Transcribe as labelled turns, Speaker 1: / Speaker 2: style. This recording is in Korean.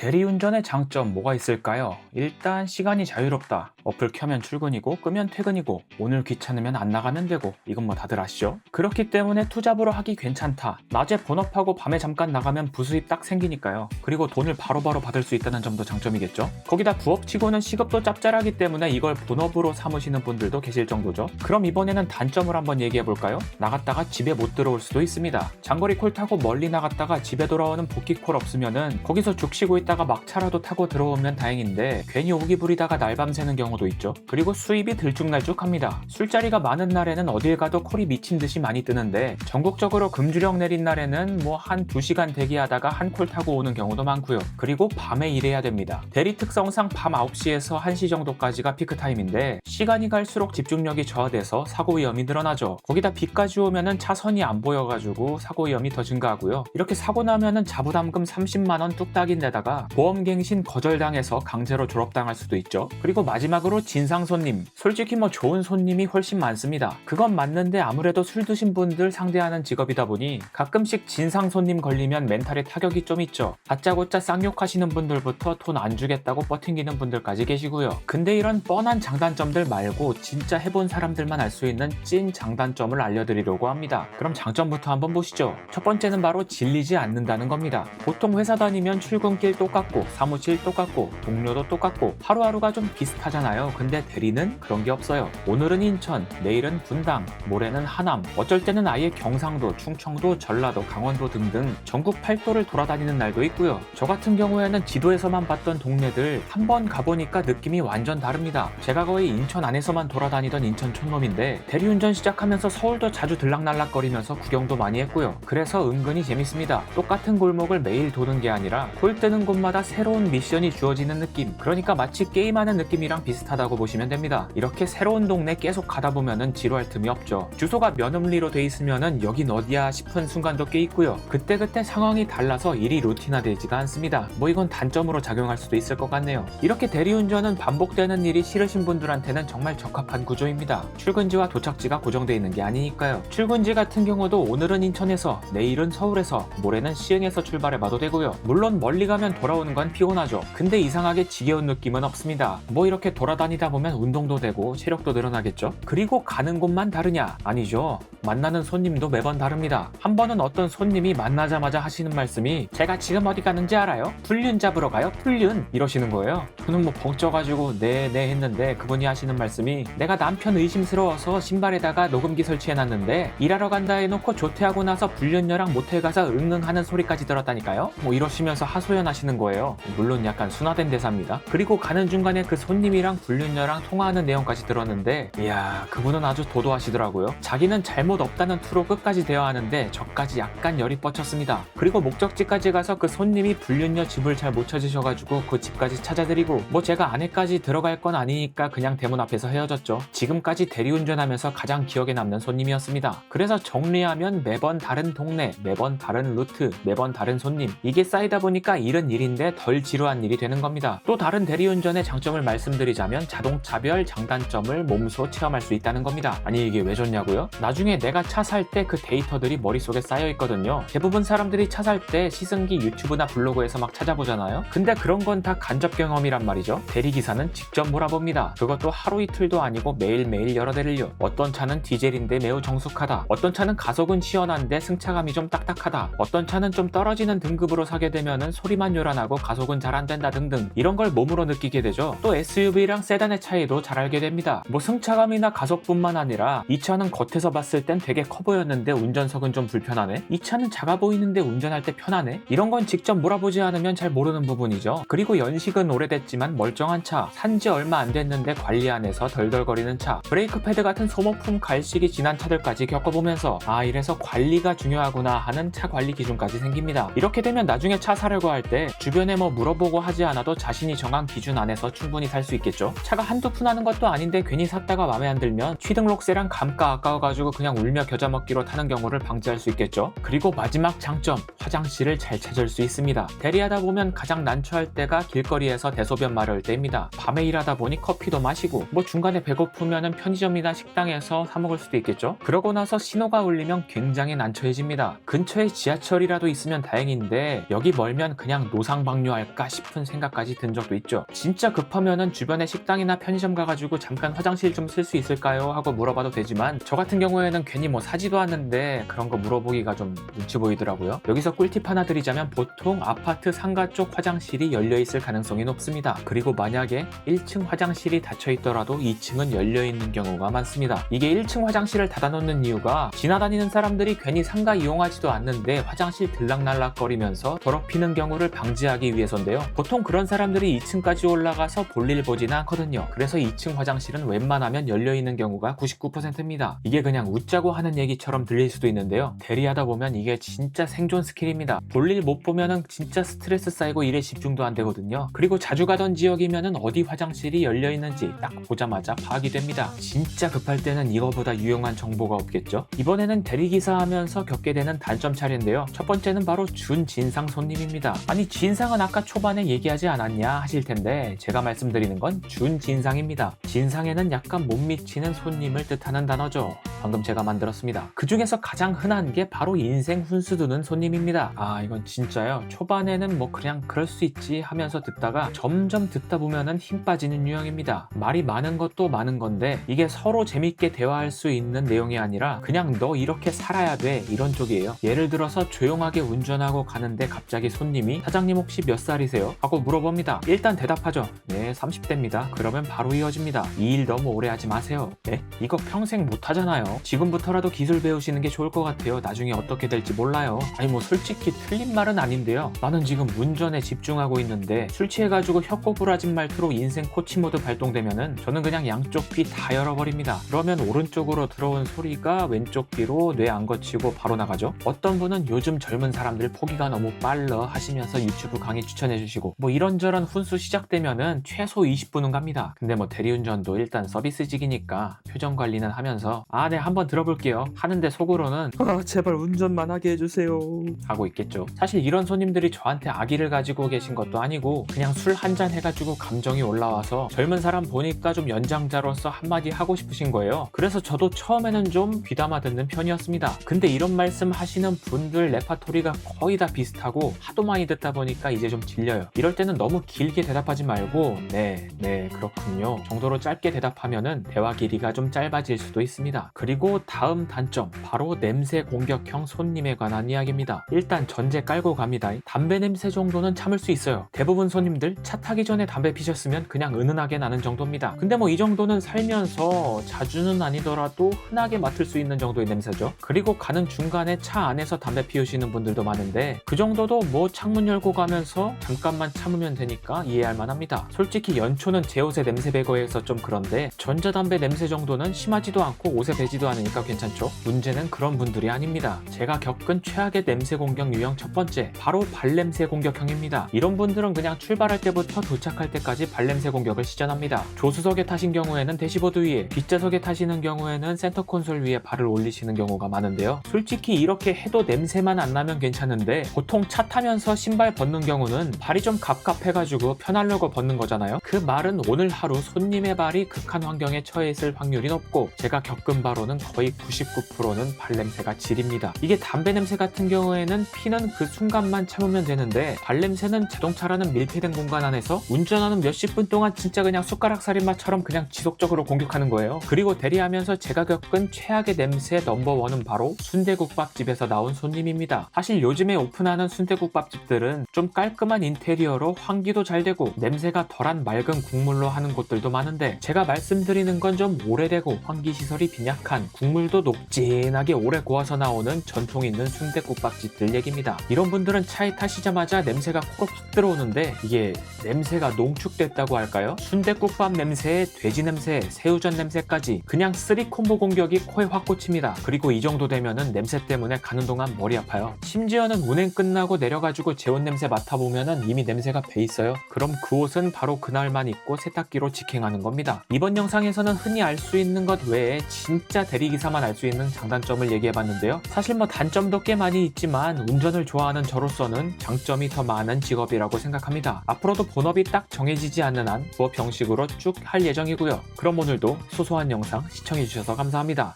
Speaker 1: 대리운전의 장점 뭐가 있을까요? 일단 시간이 자유롭다. 어플 켜면 출근이고 끄면 퇴근이고 오늘 귀찮으면 안 나가면 되고 이건 뭐 다들 아시죠? 그렇기 때문에 투잡으로 하기 괜찮다. 낮에 본업하고 밤에 잠깐 나가면 부수입 딱 생기니까요. 그리고 돈을 바로바로 받을 수 있다는 점도 장점이겠죠? 거기다 부업치고는 시급도 짭짤하기 때문에 이걸 본업으로 삼으시는 분들도 계실 정도죠. 그럼 이번에는 단점을 한번 얘기해볼까요? 나갔다가 집에 못 들어올 수도 있습니다. 장거리 콜 타고 멀리 나갔다가 집에 돌아오는 복귀 콜 없으면은 거기서 죽쉬고 있다가 막차라도 타고 들어오면 다행인데 괜히 오기 부리다가 날밤 새는 경우도 있죠. 그리고 수입이 들쭉날쭉합니다. 술자리가 많은 날에는 어딜 가도 콜이 미친 듯이 많이 뜨는데 전국적으로 금주령 내린 날에는 뭐 한 2시간 대기하다가 한 콜 타고 오는 경우도 많고요. 그리고 밤에 일해야 됩니다. 대리 특성상 밤 9시에서 1시 정도까지가 피크타임인데 시간이 갈수록 집중력이 저하돼서 사고 위험이 늘어나죠. 거기다 비까지 오면은 차선이 안 보여가지고 사고 위험이 더 증가하고요. 이렇게 사고 나면은 자부담금 30만원 뚝딱인데다가 보험갱신 거절당해서 강제로 졸업당할 수도 있죠. 그리고 마지막으로 진상 손님. 솔직히 뭐 좋은 손님이 훨씬 많습니다. 그건 맞는데 아무래도 술 드신 분들 상대하는 직업이다 보니 가끔씩 진상 손님 걸리면 멘탈에 타격이 좀 있죠. 다짜고짜 쌍욕하시는 분들부터 돈 안 주겠다고 버팅기는 분들까지 계시고요. 근데 이런 뻔한 장단점들 말고 진짜 해본 사람들만 알 수 있는 찐 장단점을 알려드리려고 합니다. 그럼 장점부터 한번 보시죠. 첫 번째는 바로 질리지 않는다는 겁니다. 보통 회사 다니면 출근길 똑같고 사무실 똑같고 동료도 똑같고 하루하루가 좀 비슷하잖아요. 근데 대리는 그런 게 없어요. 오늘은 인천, 내일은 분당, 모레는 하남, 어쩔 때는 아예 경상도, 충청도, 전라도, 강원도 등등 전국 팔도를 돌아다니는 날도 있고요. 저 같은 경우에는 지도에서만 봤던 동네들 한 번 가보니까 느낌이 완전 다릅니다. 제가 거의 인천 안에서만 돌아다니던 인천 촌놈인데 대리운전 시작하면서 서울도 자주 들락날락거리면서 구경도 많이 했고요. 그래서 은근히 재밌습니다. 똑같은 골목을 매일 도는 게 아니라 콜 뜨는 곳마다 새로운 미션이 주어지는 느낌. 그러니까 마치 게임하는 느낌이랑 비슷하다고 보시면 됩니다. 이렇게 새로운 동네 계속 가다 보면은 지루할 틈이 없죠. 주소가 면음리로 돼 있으면은 여긴 어디야 싶은 순간도 꽤 있고요. 그때그때 상황이 달라서 일이 루틴화되지가 않습니다. 뭐 이건 단점으로 작용할 수도 있을 것 같네요. 이렇게 대리운전은 반복되는 일이 싫으신 분들한테는 정말 적합한 구조입니다. 출근지와 도착지가 고정되어 있는 게 아니니까요. 출근지 같은 경우도 오늘은 인천에서, 내일은 서울에서, 모레는 시흥에서 출발해봐도 되고요. 물론 멀리 가면 돌아오는 건 피곤하죠. 근데 이상하게 지겨운 느낌은 없습니다. 뭐 이렇게 돌아다니다 보면 운동도 되고 체력도 늘어나겠죠? 그리고 가는 곳만 다르냐? 아니죠. 만나는 손님도 매번 다릅니다. 한 번은 어떤 손님이 만나자마자 하시는 말씀이 제가 지금 어디 가는지 알아요? 불륜 잡으러 가요? 불륜! 이러시는 거예요. 저는 뭐 벙쪄가지고 네 했는데 그분이 하시는 말씀이 내가 남편 의심스러워서 신발에다가 녹음기 설치해놨는데 일하러 간다 해놓고 조퇴하고 나서 불륜녀랑 모텔 가서 응응하는 소리까지 들었다니까요? 뭐 이러시면서 하소연하시는 거예요. 물론 약간 순화된 대사입니다. 그리고 가는 중간에 그 손님이랑 불륜녀랑 통화하는 내용까지 들었는데 이야 그분은 아주 도도하시더라고요. 자기는 잘못 없다는 투로 끝까지 대화하는데 저까지 약간 열이 뻗쳤습니다. 그리고 목적지까지 가서 그 손님이 불륜녀 집을 잘 못 찾으셔가지고 그 집까지 찾아드리고 뭐 제가 안에까지 들어갈 건 아니니까 그냥 대문 앞에서 헤어졌죠. 지금까지 대리운전하면서 가장 기억에 남는 손님이었습니다. 그래서 정리하면 매번 다른 동네, 매번 다른 루트, 매번 다른 손님 이게 쌓이다 보니까 일은 일인데 덜 지루한 일이 되는 겁니다. 또 다른 대리운전의 장점을 말씀드리자면 자동차별 장단점을 몸소 체험할 수 있다는 겁니다. 아니 이게 왜 좋냐고요? 나중에 내가 차 살 때 그 데이터들이 머릿속에 쌓여있거든요. 대부분 사람들이 차 살 때 시승기 유튜브나 블로그에서 막 찾아보잖아요. 근데 그런 건 다 간접 경험이란 말이죠. 대리기사는 직접 몰아봅니다. 그것도 하루 이틀도 아니고 매일매일 여러 대를요. 어떤 차는 디젤인데 매우 정숙하다. 어떤 차는 가속은 시원한데 승차감이 좀 딱딱하다. 어떤 차는 좀 떨어지는 등급으로 사게 되면은 소리만 요란하고 가속은 잘 안 된다 등등 이런 걸 몸으로 느끼게 되죠. 또 SUV랑 세단의 차이도 잘 알게 됩니다. 뭐 승차감이나 가속뿐만 아니라 이 차는 겉에서 봤을 땐 되게 커 보였는데 운전석은 좀 불편하네. 이 차는 작아 보이는데 운전할 때 편하네. 이런 건 직접 몰아보지 않으면 잘 모르는 부분이죠. 그리고 연식은 오래됐지만 멀쩡한 차, 산지 얼마 안 됐는데 관리 안 해서 덜덜거리는 차, 브레이크 패드 같은 소모품 갈식이 지난 차들까지 겪어보면서 아 이래서 관리가 중요하구나 하는 차 관리 기준까지 생깁니다. 이렇게 되면 나중에 차 사려고 할 때 주변에 뭐 물어보고 하지 않아도 자신이 정한 기준 안에서 충분히 살 수 있겠죠. 있겠죠. 차가 한두 푼 하는 것도 아닌데 괜히 샀다가 마음에 안 들면 취등록세랑 감가 아까워가지고 그냥 울며 겨자 먹기로 타는 경우를 방지할 수 있겠죠. 그리고 마지막 장점, 화장실을 잘 찾을 수 있습니다. 대리하다 보면 가장 난처할 때가 길거리에서 대소변 마려울 때입니다. 밤에 일하다 보니 커피도 마시고 뭐 중간에 배고프면은 편의점이나 식당에서 사 먹을 수도 있겠죠. 그러고 나서 신호가 울리면 굉장히 난처해집니다. 근처에 지하철이라도 있으면 다행인데 여기 멀면 그냥 노상방뇨할까 싶은 생각까지 든 적도 있죠. 진짜 급하면은 주변에 식당이나 편의점 가가지고 잠깐 화장실 좀 쓸 수 있을까요? 하고 물어봐도 되지만 저 같은 경우에는 괜히 뭐 사지도 않는데 그런 거 물어보기가 좀 눈치 보이더라고요. 여기서 꿀팁 하나 드리자면 보통 아파트 상가 쪽 화장실이 열려있을 가능성이 높습니다. 그리고 만약에 1층 화장실이 닫혀있더라도 2층은 열려있는 경우가 많습니다. 이게 1층 화장실을 닫아놓는 이유가 지나다니는 사람들이 괜히 상가 이용하지도 않는데 화장실 들락날락거리면서 더럽히는 경우를 방지하기 위해서인데요. 보통 그런 사람들이 2층까지 올라가서 볼일 보지는 않거든요. 그래서 2층 화장실은 웬만하면 열려있는 경우가 99%입니다. 이게 그냥 웃자고 하는 얘기처럼 들릴 수도 있는데요. 대리하다 보면 이게 진짜 생존 스킬입니다. 볼일 못 보면은 진짜 스트레스 쌓이고 일에 집중도 안 되거든요. 그리고 자주 가던 지역이면은 어디 화장실이 열려있는지 딱 보자마자 파악이 됩니다. 진짜 급할 때는 이거보다 유용한 정보가 없겠죠? 이번에는 대리기사 하면서 겪게 되는 단점 차례인데요. 첫 번째는 바로 준진상 손님입니다. 아니 진상은 아까 초반에 얘기하지 않았냐 하실 텐데 제가 말씀드리는 건 준진상입니다. 진상에는 약간 못 미치는 손님을 뜻하는 단어죠. 방금 제가 만들었습니다. 그 중에서 가장 흔한 게 바로 인생 훈수 두는 손님입니다. 아 이건 진짜요. 초반에는 뭐 그냥 그럴 수 있지 하면서 듣다가 점점 듣다 보면은 힘 빠지는 유형입니다. 말이 많은 것도 많은 건데 이게 서로 재밌게 대화할 수 있는 내용이 아니라 그냥 너 이렇게 살아야 돼 이런 쪽이에요. 예를 들어서 조용하게 운전하고 가는데 갑자기 손님이 사장님 혹시 몇 살이세요? 하고 물어봅니다. 일단 대답하죠. 네 30대입니다. 그러면 바로 이어집니다. 이 일 너무 오래 하지 마세요. 네? 이거 평생 못 하잖아요. 지금부터라도 기술 배우시는 게 좋을 것 같아요. 나중에 어떻게 될지 몰라요. 아니 뭐 솔직히 틀린 말은 아닌데요. 나는 지금 운전에 집중하고 있는데 술 취해가지고 혀꼬부라진 말투로 인생 코치 모드 발동되면은 저는 그냥 양쪽 귀 다 열어버립니다. 그러면 오른쪽으로 들어온 소리가 왼쪽 귀로 뇌 안 거치고 바로 나가죠. 어떤 분은 요즘 젊은 사람들 포기가 너무 빨라 하시면서 유튜브 강의 추천해주시고 뭐 이런저런 훈수 시작되면은 최소 20분은 갑니다. 근데 뭐 대리운전도 일단 서비스직이니까 표정 관리는 하면서 아 네 한번 들어볼게요 하는데 속으로는 아 제발 운전만 하게 해주세요 하고 있겠죠. 사실 이런 손님들이 저한테 악의를 가지고 계신 것도 아니고 그냥 술 한잔 해가지고 감정이 올라와서 젊은 사람 보니까 좀 연장자로서 한마디 하고 싶으신 거예요. 그래서 저도 처음에는 좀 귀담아 듣는 편이었습니다. 근데 이런 말씀 하시는 분들 레파토리가 거의 다 비슷하고 하도 많이 듣다 보니까 이제 좀 질려요. 이럴 때는 너무 길게 대답하지 말고 네 그렇군요 정도로 짧게 대답하면은 대화 길이가 좀 짧아질 수도 있습니다. 그리고 다음 단점 바로 냄새 공격형 손님에 관한 이야기입니다. 일단 전제 깔고 갑니다. 담배 냄새 정도는 참을 수 있어요. 대부분 손님들 차 타기 전에 담배 피셨으면 그냥 은은하게 나는 정도입니다. 근데 뭐 이 정도는 살면서 자주는 아니더라도 흔하게 맡을 수 있는 정도의 냄새죠. 그리고 가는 중간에 차 안에서 담배 피우시는 분들도 많은데 그 정도도 뭐 창문 열고 가면서 잠깐만 참으면 되니까 이해할 만합니다. 솔직히 연초는 제 옷에 냄새 배거해서 좀 그런데 전자담배 냄새 정도는 심하지도 않고 옷에 배지도 않으니까 괜찮죠. 문제는 그런 분들이 아닙니다. 제가 겪은 최악의 냄새 공격 유형 첫 번째 바로 발냄새 공격형입니다. 이런 분들은 그냥 출발할 때부터 도착할 때까지 발냄새 공격을 시전합니다. 조수석에 타신 경우에는 대시보드 위에, 뒷좌석에 타시는 경우에는 센터 콘솔 위에 발을 올리시는 경우가 많은데요. 솔직히 이렇게 해도 냄새만 안 나면 괜찮은데 보통 차 타면서 신발 벗는 경우는 발이 좀 갑갑해가지고 편하려고 벗는 거잖아요. 그 말은 오늘 하루 손님의 발이 극한 환경에 처해 있을 확률이 높고 제가 겪은 바로는 거의 99%는 발냄새가 질입니다. 이게 담배 냄새 같은 경우에는 피는 그 순간만 참으면 되는데 발냄새는 자동차라는 밀폐된 공간 안에서 운전하는 몇십 분 동안 진짜 그냥 숟가락 살인마처럼 그냥 지속적으로 공격하는 거예요. 그리고 대리하면서 제가 겪은 최악의 냄새 넘버원은 바로 순대국밥집에서 나온 손님입니다. 사실 요즘에 오픈하는 순대국밥집들은 좀 깔끔한 인테리어로 환기도 잘 되고 냄새가 덜한 맑은 국물로 하는 곳들도 많은데 제가 말씀드리는 건 좀 오래되고 환기시설이 빈약한 촉촉한 국물도 녹진하게 오래 고아서 나오는 전통 있는 순댓국밥집들 얘기입니다. 이런 분들은 차에 타시자마자 냄새가 코로 확 들어오는데 이게 냄새가 농축됐다고 할까요? 순댓국밥 냄새에 돼지 냄새, 새우젓 냄새까지 그냥 3콤보 공격이 코에 확 꽂힙니다. 그리고 이 정도 되면은 냄새 때문에 가는 동안 머리 아파요. 심지어는 운행 끝나고 내려가지고 재운 냄새 맡아보면은 이미 냄새가 배 있어요. 그럼 그 옷은 바로 그날만 입고 세탁기로 직행하는 겁니다. 이번 영상에서는 흔히 알 수 있는 것 외에 진짜 대리기사만 알 수 있는 장단점을 얘기해봤는데요. 사실 뭐 단점도 꽤 많이 있지만 운전을 좋아하는 저로서는 장점이 더 많은 직업이라고 생각합니다. 앞으로도 본업이 딱 정해지지 않는 한 부업 형식으로 쭉 할 예정이고요. 그럼 오늘도 소소한 영상 시청해주셔서 감사합니다.